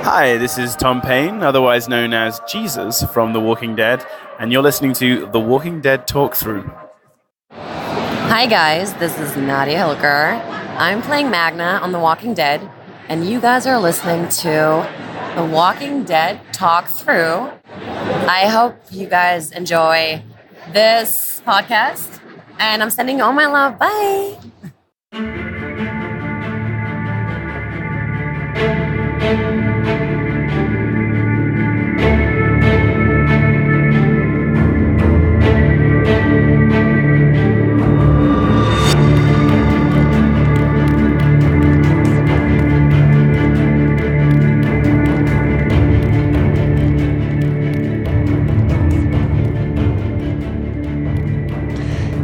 Hi, this is Tom Payne, otherwise known as Jesus from The Walking Dead, and you're listening to The Walking Dead Talk Through. Hi guys, this is Nadia Hilker. I'm playing Magna on The Walking Dead, and you guys are listening to The Walking Dead Talk Through. I hope you guys enjoy this podcast, and I'm sending you all my love. Bye!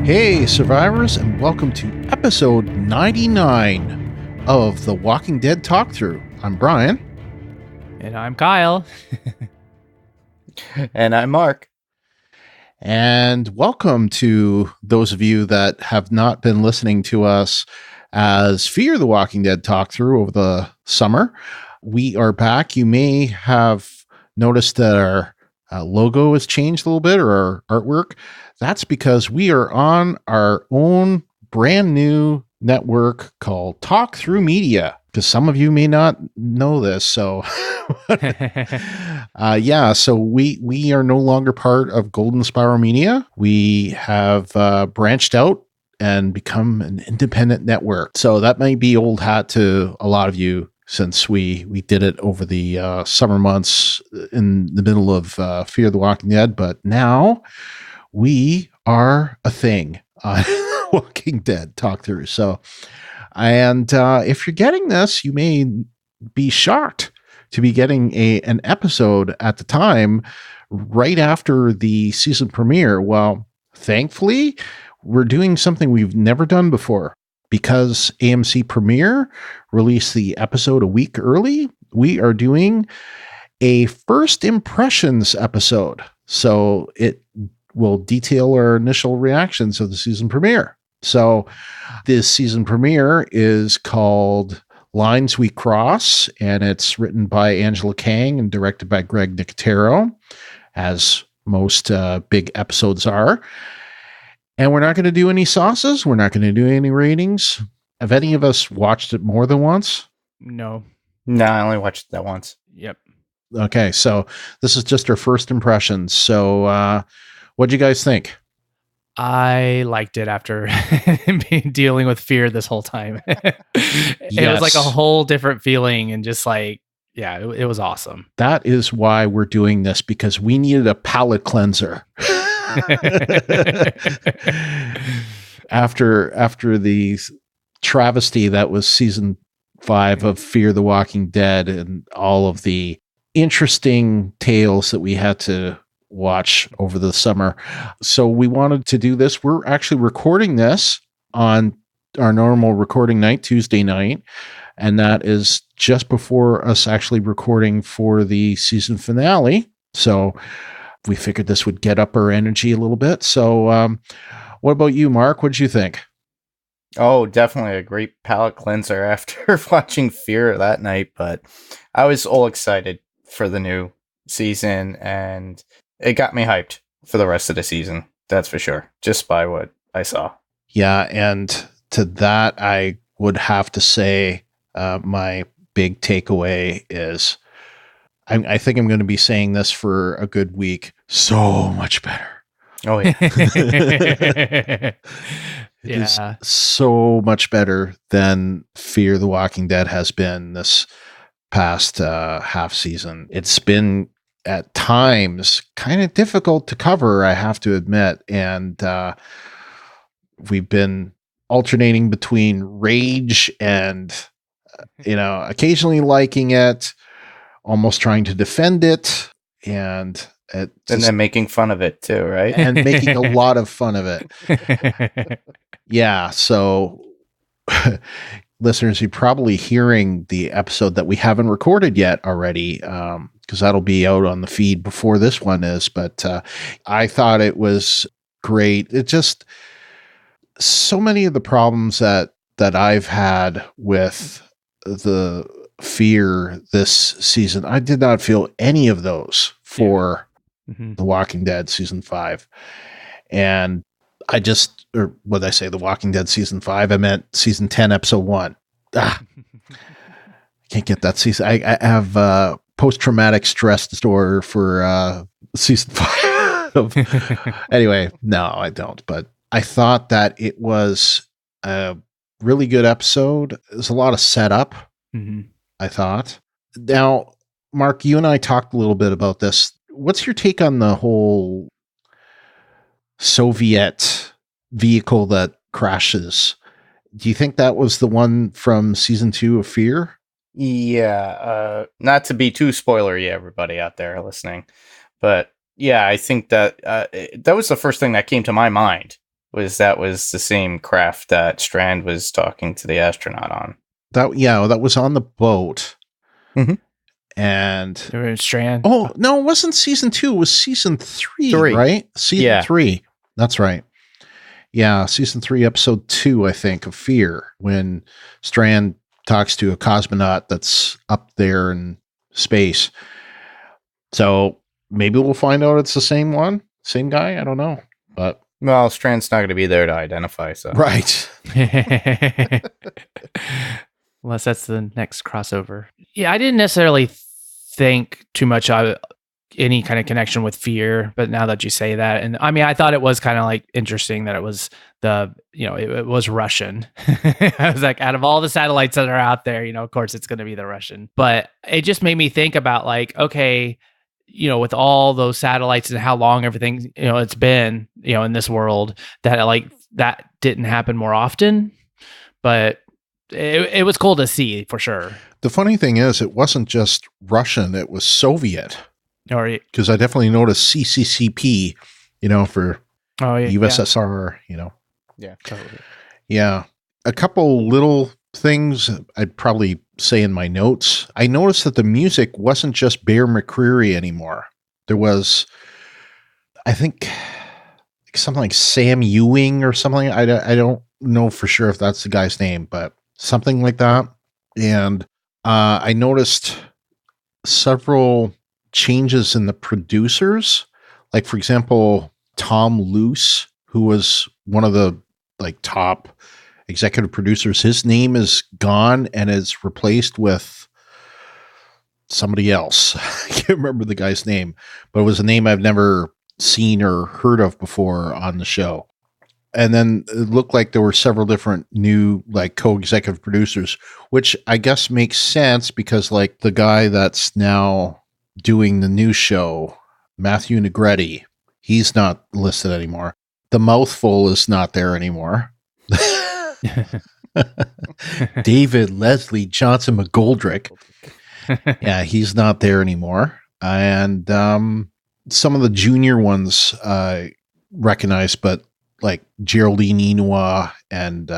Hey, survivors, and welcome to episode 99 of The Walking Dead Talk Through. I'm Brian. And I'm Kyle. And I'm Mark. And welcome to those of you that have not been listening to us as Fear the Walking Dead Talk Through over the summer. We are back. You may have noticed that our logo has changed a little bit, or our artwork. That's because we are on our own brand new network called Talk Through Media, because some of you may not know this. So so we are no longer part of Golden Spiral Media. We have branched out and become an independent network. So that might be old hat to a lot of you, since we did it over the summer months in the middle of Fear the Walking Dead. But now we are a thing on Walking Dead Talk Through. So, and if you're getting this, you may be shocked to be getting an episode at the time right after the season premiere. Well, thankfully, we're doing something we've never done before. Because AMC Premiere released the episode a week early, we are doing a first impressions episode. So it will detail our initial reactions of the season premiere. So this season premiere is called Lines We Cross, and it's written by Angela Kang and directed by Greg Nicotero, as most big episodes are. And we're not going to do any sauces. We're not going to do any ratings. Have any of us watched it more than once? No. No, I only watched that once. Yep. Okay, so this is just our first impressions. So what'd you guys think? I liked it after dealing with fear this whole time. It was like a whole different feeling, and just like, yeah, it was awesome. That is why we're doing this, because we needed a palate cleanser. after the travesty that was season 5 of Fear the Walking Dead, and all of the interesting tales that we had to watch over the summer. So we wanted to do this. We're actually recording this on our normal recording night, Tuesday night, and that is just before us actually recording for the season finale. So we figured this would get up our energy a little bit. So what about you, Mark? What did you think? Oh, definitely a great palate cleanser after watching Fear that night. But I was all excited for the new season, and it got me hyped for the rest of the season. That's for sure, just by what I saw. Yeah, and to that, I would have to say my big takeaway is, I think I'm going to be saying this for a good week. So much better. Oh, yeah. It is so much better than Fear the Walking Dead has been this past half season. It's been at times kind of difficult to cover, I have to admit. And we've been alternating between rage and, occasionally liking it, almost trying to defend it, and then making fun of it too, right? And making a lot of fun of it. Yeah. So listeners, you're probably hearing the episode that we haven't recorded yet already, because that'll be out on the feed before this one is. But I thought it was great. It just, so many of the problems that I've had with the fear this season. I did not feel any of those for The Walking Dead season 5. And I just, or what did I say? The Walking Dead season 5. I meant season 10, episode 1. I can't get that season. I have post-traumatic stress disorder for season 5. Anyway, no, I don't. But I thought that it was a really good episode. There's a lot of setup, I thought. Now, Mark, you and I talked a little bit about this. What's your take on the whole Soviet vehicle that crashes? Do you think that was the one from season 2 of Fear? Yeah, not to be too spoilery, everybody out there listening, but yeah, I think that that was the first thing that came to my mind. Was the same craft that Strand was talking to the astronaut on? That was on the boat. Mm-hmm. And Strand. Oh no, it wasn't season 2. It was season 3, right? Season 3. That's right. Yeah, season 3, episode 2, I think, of Fear, when Strand talks to a cosmonaut that's up there in space. So maybe we'll find out it's the same one, same guy. I don't know, but well, Strand's not going to be there to identify. So right. Unless that's the next crossover. Yeah, I didn't necessarily think too much of any kind of connection with Fear, but now that you say that, and I mean, I thought it was kind of like interesting that it was it was Russian. I was like, out of all the satellites that are out there, of course it's going to be the Russian. But it just made me think about like, okay, with all those satellites and how long everything, it's been, in this world, that like that didn't happen more often, but it was cool to see for sure. The funny thing is, it wasn't just Russian; it was Soviet. Because I definitely noticed CCCP, for USSR. Yeah, totally. Yeah, a couple little things I'd probably say in my notes. I noticed that the music wasn't just Bear McCreary anymore. There was, I think, something like Sam Ewing or something. I don't know for sure if that's the guy's name, but something like that. And I noticed several changes in the producers. Like, for example, Tom Luce, who was one of the top executive producers, his name is gone and is replaced with somebody else. I can't remember the guy's name, but it was a name I've never seen or heard of before on the show. And then it looked like there were several different new co-executive producers, which I guess makes sense because the guy that's now doing the new show, Matthew Negretti, he's not listed anymore. The Mouthful is not there anymore. David Leslie Johnson McGoldrick. Yeah, he's not there anymore. And some of the junior ones recognized, but like Geraldine Inoua and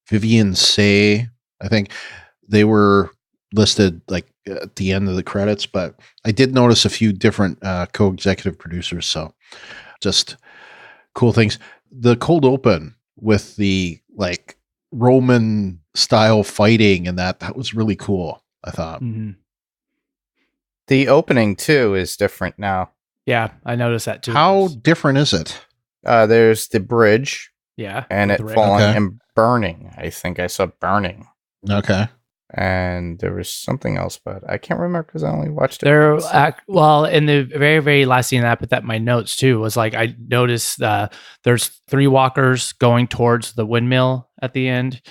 Vivian Say, I think they were listed at the end of the credits, but I did notice a few different co-executive producers. So just cool things. The cold open with the Roman style fighting and that was really cool, I thought. Mm-hmm. The opening too is different now. Yeah, I noticed that too. How different is it? There's the bridge. Yeah. And it falling and burning. I think I saw burning. Okay. And there was something else, but I can't remember because I only watched it. Well, in the very, very last scene that I put that in my notes too was I noticed there's 3 walkers going towards the windmill at the end.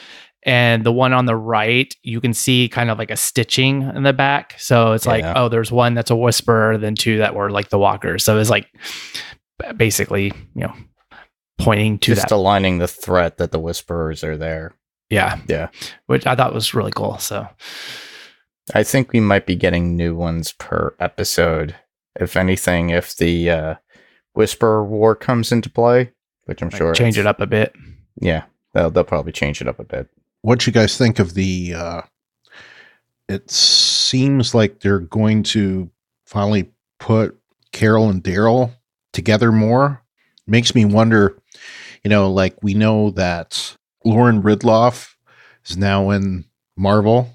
And the one on the right, you can see kind of a stitching in the back. So it's there's one that's a whisperer, then 2 that were the walkers. So it's basically, pointing to just aligning the threat that the whisperers are there. Yeah. Yeah. Which I thought was really cool. So I think we might be getting new ones per episode. If anything, if the Whisperer War comes into play, which I'm sure change it up a bit. Yeah. They'll probably change it up a bit. What you guys think of the it seems like they're going to finally put Carol and Daryl together more. Makes me wonder, we know that Lauren Ridloff is now in Marvel.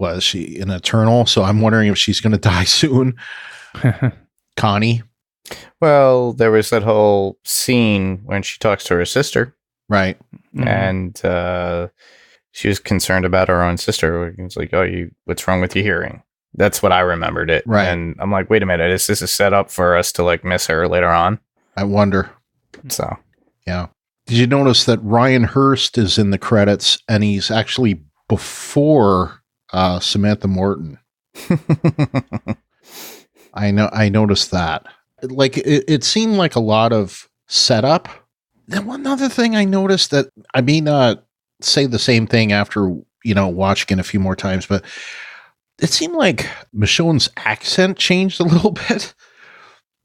was she an Eternal? So I'm wondering if she's going to die soon. Connie, Well, there was that whole scene when she talks to her sister, right? and she was concerned about her own sister. It's like, oh, what's wrong with your hearing? That's what I remembered it. Right. And I'm like, wait a minute, is this a setup for us to like miss her later on? I wonder. So, Yeah. Did you notice that Ryan Hurst is in the credits and he's actually before Samantha Morton? I noticed that. Like it seemed like a lot of setup. Then one other thing I noticed that I may not say the same thing after, watching it a few more times, but it seemed like Michonne's accent changed a little bit.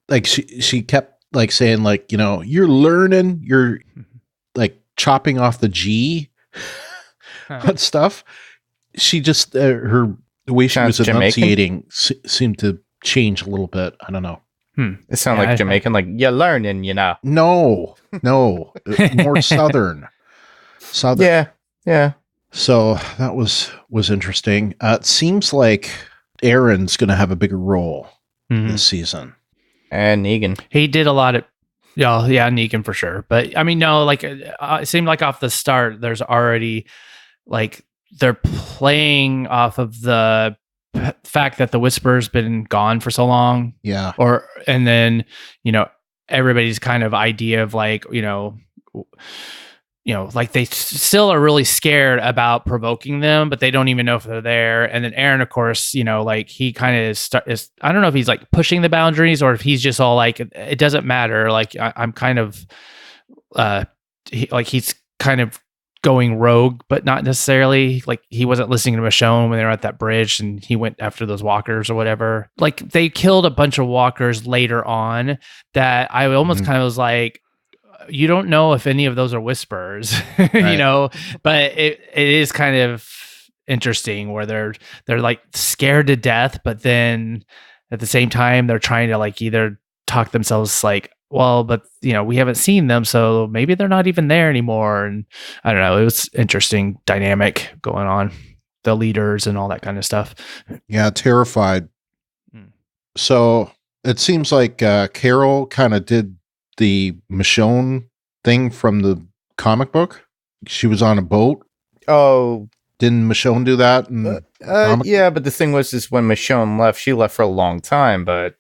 Like she kept like saying like, you're learning, you're like chopping off the G and stuff. She just, the way she was enunciating seemed to change a little bit. I don't know. It sounded like Jamaican, like, you're learning, No, more Southern. Yeah. So that was interesting. It seems like Aaron's going to have a bigger role this season. And Negan. He did a lot of, yeah, Negan for sure. But I mean, no, like it seemed like off the start, there's already like they're playing off of the fact that the Whisperer's been gone for so long. Yeah. And then, everybody's kind of idea of like, like they still are really scared about provoking them, but they don't even know if they're there. And then Aaron, of course, like he kind of is, I don't know if he's like pushing the boundaries or if he's just all like, it doesn't matter. Like I'm kind of, he's kind of going rogue, but not necessarily. Like he wasn't listening to Michonne when they were at that bridge and he went after those walkers or whatever. Like they killed a bunch of walkers later on that I almost kind of was like, you don't know if any of those are whispers, Right. but it is kind of interesting where they're like scared to death, but then at the same time they're trying to like either talk themselves like, well, but we haven't seen them, so maybe they're not even there anymore. And I don't know, it was interesting dynamic going on, the leaders and all that kind of stuff. Yeah, terrified. So it seems like Carol kind of did the Michonne thing from the comic book. She was on a boat. Oh, didn't Michonne do that? Yeah, but the thing was, is when Michonne left, she left for a long time, but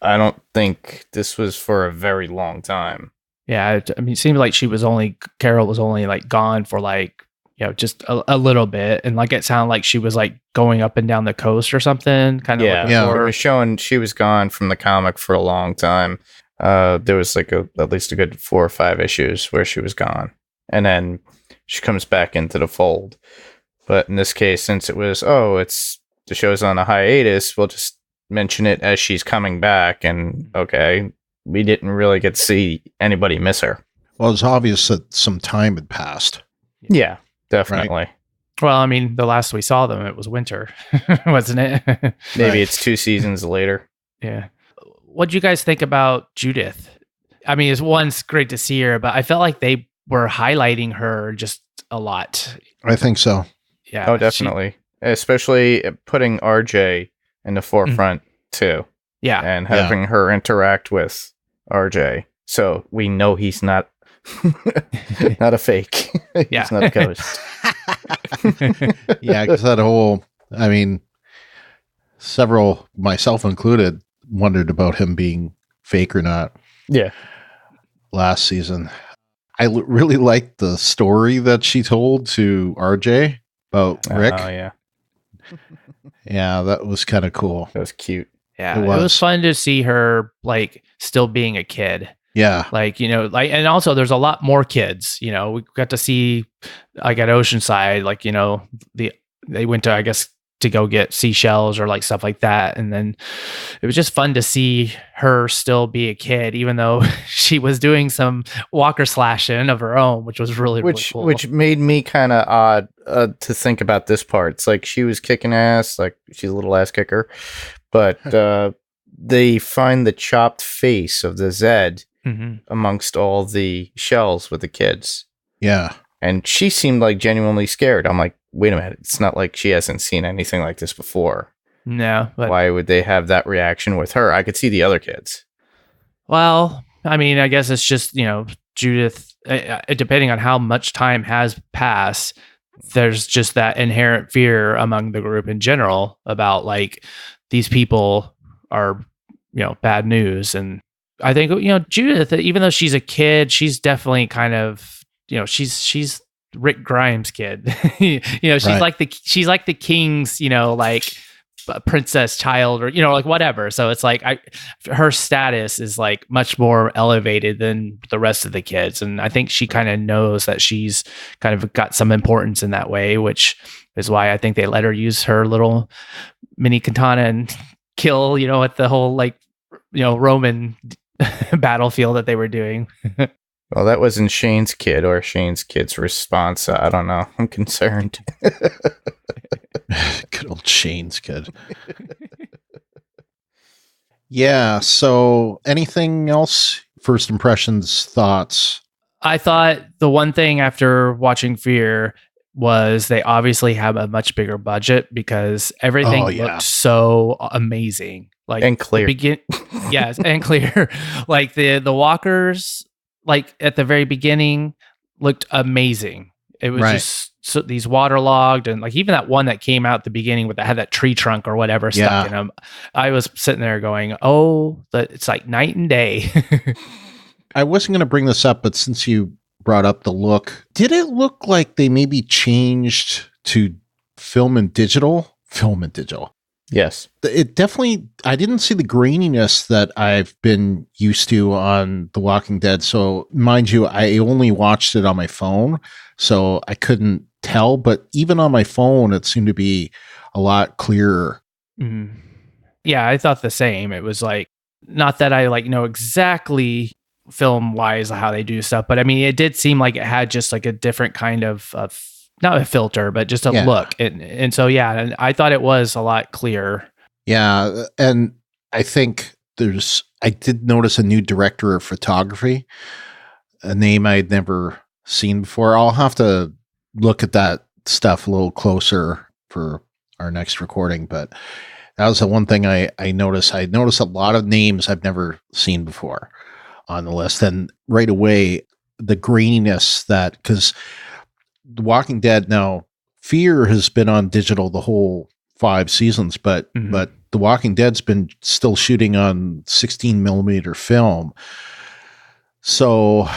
I don't think this was for a very long time. Yeah, I mean, it seemed like Carol was only like gone for like, just a little bit. And like, it sounded like she was like going up and down the coast or something. Kind of. Yeah. For Michonne, she was gone from the comic for a long time. There was like at least a good 4 or 5 issues where she was gone. And then she comes back into the fold. But in this case, since it was, the show's on a hiatus, we'll just mention it as she's coming back. And okay, we didn't really get to see anybody miss her. Well, it's obvious that some time had passed. Yeah, definitely. Right. Well, I mean, the last we saw them, it was winter, wasn't it? Maybe it's 2 seasons later. Yeah. What do you guys think about Judith? I mean, it's great to see her, but I felt like they were highlighting her just a lot. I think so. Yeah. Oh, definitely. Especially putting RJ in the forefront too. Yeah. And having her interact with RJ. So we know he's not not a fake. He's not a ghost. Yeah, because that whole, I mean, several, myself included, wondered about him being fake or not. Yeah. Last season. I really liked the story that she told to RJ about Rick. Oh, yeah. Yeah, that was kind of cool. That was cute. Yeah. It was fun to see her like still being a kid. Yeah. Like, and also there's a lot more kids, we got to see like at Oceanside, like, they went to, I guess, to go get seashells or like stuff like that. And then it was just fun to see her still be a kid, even though she was doing some walker slashing of her own, which was really cool. Which made me kind of odd to think about this part. It's like she was kicking ass, like she's a little ass kicker, but they find the chopped face of the Zed amongst all the shells with the kids. Yeah. And she seemed like genuinely scared. I'm like, wait a minute, it's not like she hasn't seen anything like this before. No, but Why would they have that reaction with her? I could see the other kids. well, I mean, I guess it's just, Judith, depending on how much time has passed, there's just that inherent fear among the group in general about like these people are, bad news. And I think, Judith, even though she's a kid, she's definitely kind of, she's Rick Grimes' kid. She's Right. she's like the king's, like princess child, or like whatever. So it's like her status is like much more elevated than the rest of the kids, and I think she kind of knows that she's kind of got some importance in that way, which is why I think they let her use her little mini katana and kill, at the whole like Roman battlefield that they were doing. Well, that wasn't Shane's kid or Shane's kid's response. I don't know. I'm concerned. Good old Shane's kid. Yeah. So, anything else? First impressions, thoughts? I thought the one thing after watching Fear was they obviously have a much bigger budget because everything looked so amazing. Like and clear. Yes, and clear. Like the walkers, like at the very beginning, looked amazing. It was just so these waterlogged, and like even that one that came out at the beginning that had that tree trunk or whatever stuck in them. I was sitting there going, "Oh, it's like night and day." I wasn't going to bring this up, but since you brought up the look, did it look like they maybe changed to film and digital? Film and digital. Yes. It definitely, I didn't see the graininess that I've been used to on The Walking Dead. So mind you, I only watched it on my phone, so I couldn't tell, but even on my phone, it seemed to be a lot clearer. Mm. Yeah, I thought the same. It was like, not that I like know exactly film wise how they do stuff, but I mean, it did seem like it had just like a different kind of not a filter, but just a look. And so, yeah, and I thought it was a lot clearer. Yeah. And I think I did notice a new director of photography, a name I'd never seen before. I'll have to look at that stuff a little closer for our next recording, but that was the one thing I noticed. I noticed a lot of names I've never seen before on the list. And right away, the graininess because The Walking Dead now, Fear has been on digital the whole 5 seasons, but The Walking Dead's been still shooting on 16 millimeter film. So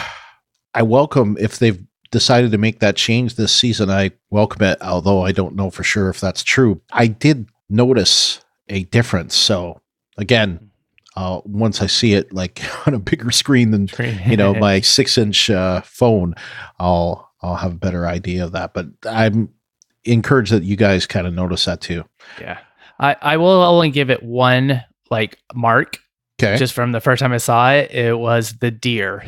I welcome, if they've decided to make that change this season, I welcome it, although I don't know for sure if that's true. I did notice a difference. So again, once I see it like on a bigger screen than my 6-inch phone, I'll have a better idea of that. But I'm encouraged that you guys kind of notice that too. Yeah, I will only give it one like mark. Okay. Just from the first time I saw it, it was the deer.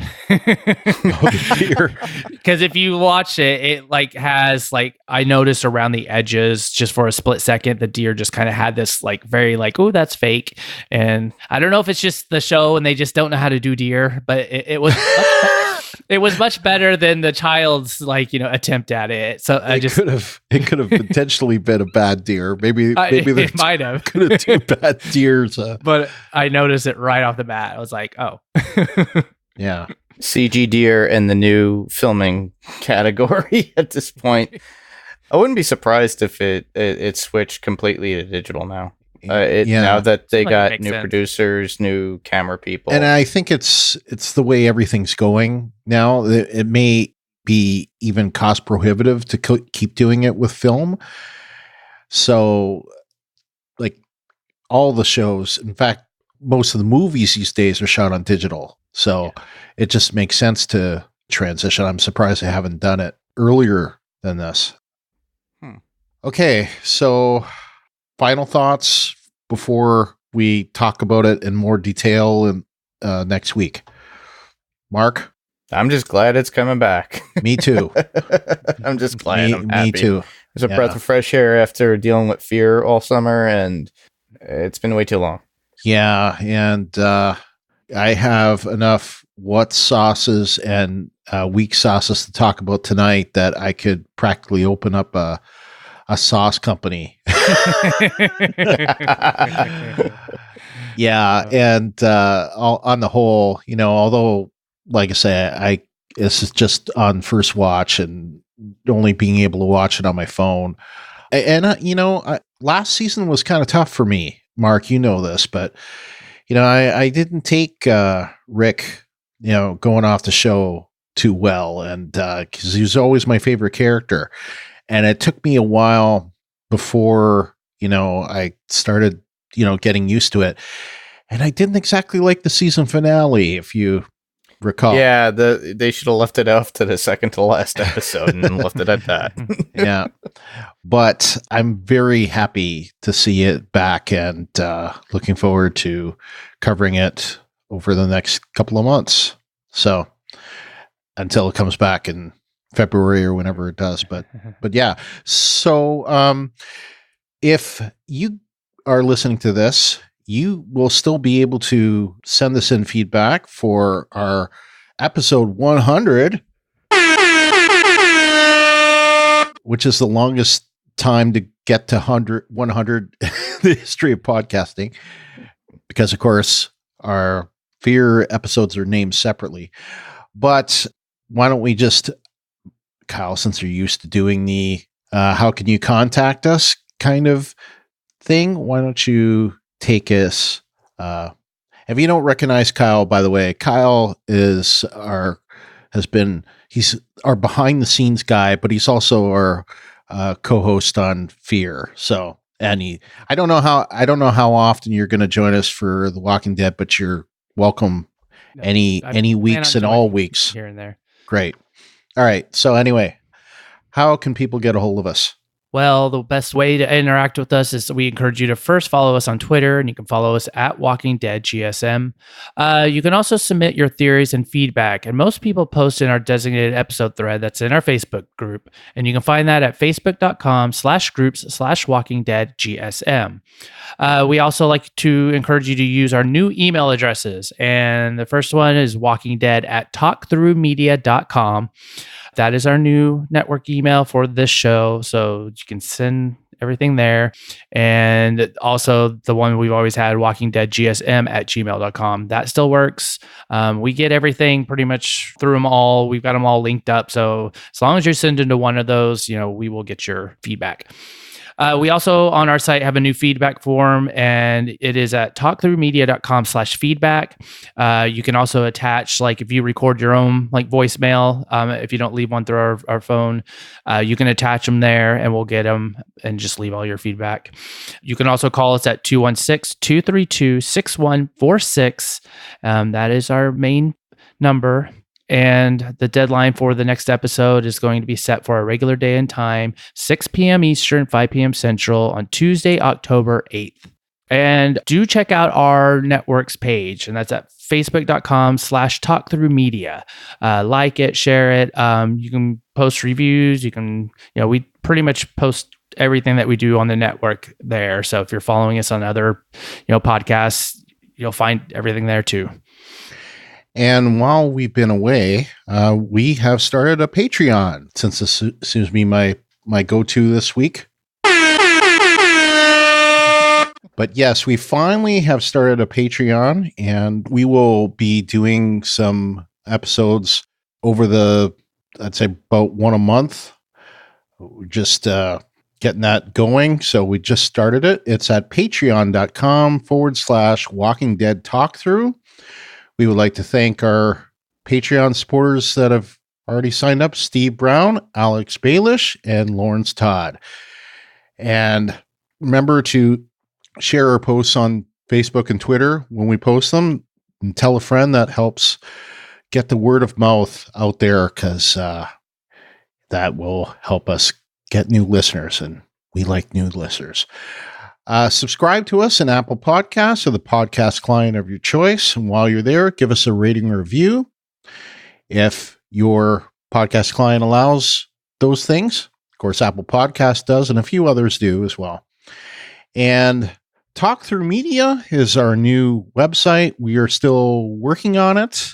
Because if you watch it, it like has like, I noticed around the edges just for a split second, the deer just kind of had this like very like, oh, that's fake. And I don't know if it's just the show and they just don't know how to do deer, but it was it was much better than the child's like attempt at it. So it could have potentially been a bad deer. Maybe it might have could have two bad deers. But I noticed it right off the bat. I was like, oh, yeah. CG deer in the new filming category at this point. I wouldn't be surprised if it switched completely to digital now. Now that they got new producers, new camera people, and I think it's the way everything's going now. It may be even cost prohibitive to keep doing it with film. So, like all the shows, in fact, most of the movies these days are shot on digital. So it just makes sense to transition. I'm surprised they haven't done it earlier than this. Okay, so final thoughts before we talk about it in more detail in, next week. Mark? I'm just glad it's coming back. Me too. I'm just glad. I'm happy. Me too. It's a breath of fresh air after dealing with Fear all summer, and it's been way too long. Yeah, and I have enough what sauces and weak sauces to talk about tonight that I could practically open up a a sauce company. Yeah, and on the whole, although, like I say, this is just on first watch and only being able to watch it on my phone. And last season was kind of tough for me, Mark. You know this, but I didn't take Rick, going off the show too well, and because he was always my favorite character, and it took me a while before I started getting used to it. And I didn't exactly like the season finale, if you recall. Yeah, they should have left it off to the second to last episode and left it at that. Yeah. But I'm very happy to see it back and looking forward to covering it over the next couple of months. So until it comes back in February or whenever it does. But yeah. So if you are listening to this, you will still be able to send us in feedback for our episode 100, which is the longest time to get to 100 in the history of podcasting, because, of course, our Fear episodes are named separately. But why don't we just, Kyle, since you're used to doing the how can you contact us kind of thing, why don't you take us, if you don't recognize Kyle, by the way, Kyle he's our behind the scenes guy, but he's also our co-host on Fear. So, and I don't know how often you're going to join us for The Walking Dead, but you're welcome any weeks and all weeks here and there. Great. All right. So anyway, how can people get a hold of us? Well, the best way to interact with us is we encourage you to first follow us on Twitter, and you can follow us at Walking Dead GSM. You can also submit your theories and feedback, and most people post in our designated episode thread that's in our Facebook group, and you can find that at facebook.com/groups/Walking Dead GSM. We also like to encourage you to use our new email addresses, and the first one is walkingdead@talkthroughmedia.com. That is our new network email for this show. So you can send everything there. And also the one we've always had, walkingdeadgsm@gmail.com. That still works. We get everything pretty much through them all. We've got them all linked up. So as long as you're sending to one of those, we will get your feedback. We also on our site have a new feedback form, and it is at talkthroughmedia.com/feedback. You can also attach, like if you record your own voicemail, if you don't leave one through our phone, you can attach them there and we'll get them and just leave all your feedback. You can also call us at 216-232-6146. That is our main number. And the deadline for the next episode is going to be set for a regular day and time, 6 p.m. Eastern, 5 p.m. Central on Tuesday, October 8th. And do check out our network's page, and that's at facebook.com/talkthroughmedia. Like it, share it. You can post reviews. You can, we pretty much post everything that we do on the network there. So if you're following us on other, podcasts, you'll find everything there too. And while we've been away, we have started a Patreon, since this seems to be my go-to this week. But yes, we finally have started a Patreon, and we will be doing some episodes over I'd say about one a month. Just getting that going. So we just started it. It's at patreon.com/Walking Dead Talkthrough. We would like to thank our Patreon supporters that have already signed up: Steve Brown, Alex Baelish, and Lawrence Todd. And remember to share our posts on Facebook and Twitter when we post them, and tell a friend. That helps get the word of mouth out there, because that will help us get new listeners, and we like new listeners. Subscribe to us in Apple Podcasts or the podcast client of your choice. And while you're there, give us a rating or review if your podcast client allows those things. Of course, Apple Podcast does, and a few others do as well. And Talk Through Media is our new website. We are still working on it.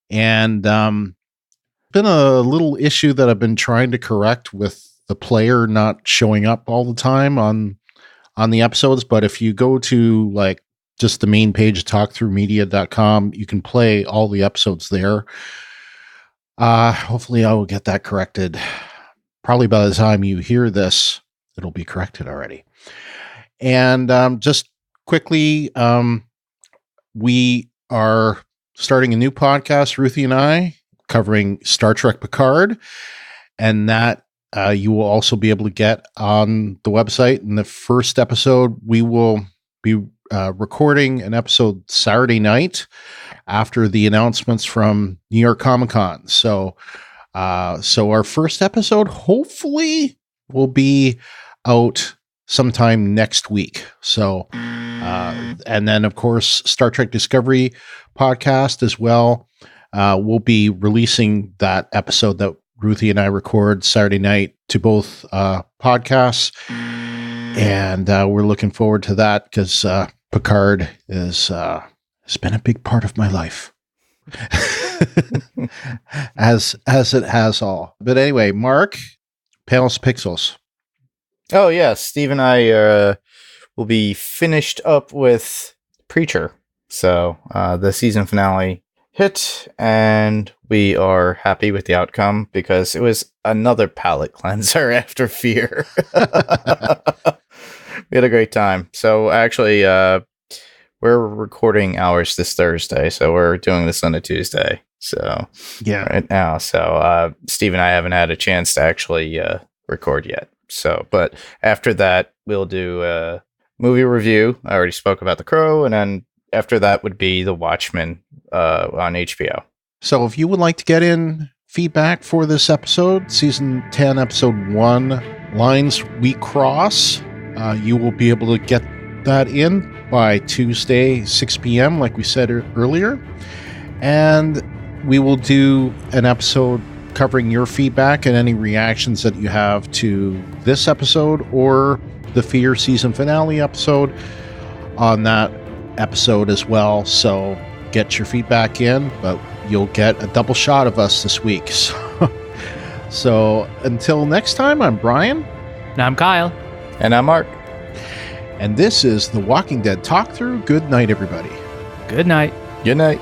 And been a little issue that I've been trying to correct with the player not showing up all the time on the episodes. But if you go to like just the main page, talkthroughmedia.com, you can play all the episodes there. Hopefully I will get that corrected. Probably by the time you hear this, it'll be corrected already. And just quickly, we are starting a new podcast, Ruthie and I, covering Star Trek Picard. And that you will also be able to get on the website. In the first episode, we will be recording an episode Saturday night after the announcements from New York Comic Con. So our first episode hopefully will be out sometime next week. So, and then of course, Star Trek Discovery podcast as well. We'll be releasing that episode that Ruthie and I record Saturday night to both podcasts. And we're looking forward to that because Picard has been a big part of my life. as it has all. But anyway, Mark, Palos Pixels. Oh yeah, Steve and I will be finished up with Preacher. So the season finale hit, and we are happy with the outcome because it was another palate cleanser after Fear. We had a great time. So actually, we're recording ours this Thursday, so we're doing this on a Tuesday. So yeah, right now, so Steve and I haven't had a chance to actually record yet. So, but after that, we'll do a movie review. I already spoke about The Crow, and then after that would be The Watchmen on HBO. So if you would like to get in feedback for this episode, season 10, episode 1, Lines We Cross, you will be able to get that in by Tuesday, 6 p.m., like we said earlier. And we will do an episode covering your feedback and any reactions that you have to this episode or the Fear season finale episode on that episode as well. So get your feedback in, but you'll get a double shot of us this week. So until next time, I'm Brian. And I'm Kyle. And I'm Mark. And this is The Walking Dead Talk Through. Good night, everybody. Good night. Good night.